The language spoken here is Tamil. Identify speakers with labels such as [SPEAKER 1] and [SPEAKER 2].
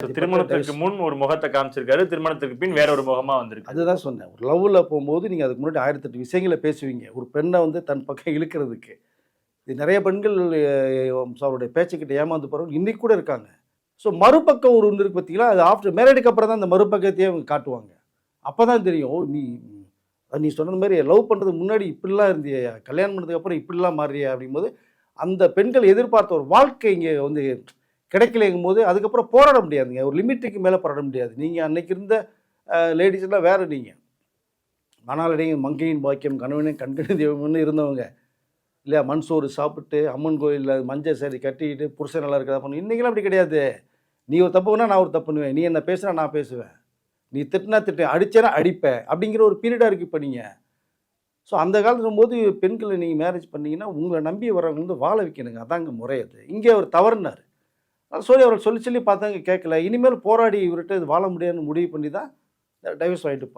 [SPEAKER 1] திருமணத்திற்கு முன் ஒரு முகத்தை காமிச்சிருக்காரு, திருமணத்திற்கு பின் வேற ஒரு முகமா வந்திருக்கு.
[SPEAKER 2] அதுதான் சொன்னேன். ஒரு லவ்வில் போகும்போது நீங்கள் அதுக்கு முன்னாடி 1008 விஷயங்களை பேசுவீங்க ஒரு பெண்ணை வந்து தன் பக்கம் இழுக்கிறதுக்கு. இது நிறைய பெண்கள் அவருடைய பேச்சுக்கிட்ட ஏமாந்து போகிறவங்க இன்னைக்கு கூட இருக்காங்க. ஸோ மறுபக்கம் ஒரு ஒன்று இருக்கு பார்த்தீங்களா, அது ஆஃப்டர் மேரேஜுக்கு அப்புறம் தான் அந்த மறுபக்கத்தையே அவங்க காட்டுவாங்க. அப்போ தான் தெரியும், ஓ நீ சொன்னது மாதிரி லவ் பண்ணுறதுக்கு முன்னாடி இப்படிலாம் இருந்தியா, கல்யாணம் பண்ணதுக்கு அப்புறம் இப்படிலாம் மாறியா அப்படிங்கும்போது அந்த பெண்கள் எதிர்பார்த்த ஒரு வாழ்க்கை இங்கே வந்து கிடைக்கலைங்கும் போது அதுக்கப்புறம் போராட முடியாதுங்க. ஒரு லிமிட்டுக்கு மேலே போராட முடியாது. நீங்கள் அன்னைக்கு இருந்த லேடிஸ் எல்லாம் வேறு. நீங்கள் மணாலடிங்க மங்கையின் பாக்கியம் கணவனே கண்கணி தெய்வம்னு இருந்தவங்க இல்லையா, மண் சோறு சாப்பிட்டு அம்மன் கோயிலில் மஞ்சள் சரி கட்டிக்கிட்டு புருஷன் நல்லா இருக்கிறதா பண்ணு. இன்றைக்கெல்லாம் அப்படி கிடையாது. நீ ஒரு தப்பு பண்ணால் நான் ஒரு தப்பு பண்ணுவேன், நீ என்ன பேசுனா நான் பேசுவேன், நீ திட்டினா திட்டு, அடிச்சேன்னா அடிப்பேன் அப்படிங்கிற ஒரு பீரியடாக இருக்குது இப்போ. நீங்கள் ஸோ அந்த காலத்துக்கும் போது பெண்களை நீங்கள் மேரேஜ் பண்ணிங்கன்னா உங்களை நம்பி வரவங்க வந்து வாழ வைக்கணுங்க. அதாங்க முறை. அது இங்கே அவர் தவறுனார். சொல்லி அவர்கள் சொல்லி பார்த்தாங்க, கேட்கல. இனிமேல் போராடி இவர்கிட்ட இது வாழ முடியாதுன்னு முடிவு பண்ணி தான் டைவர்ஸ் வாங்கிட்டு போகிறாங்க.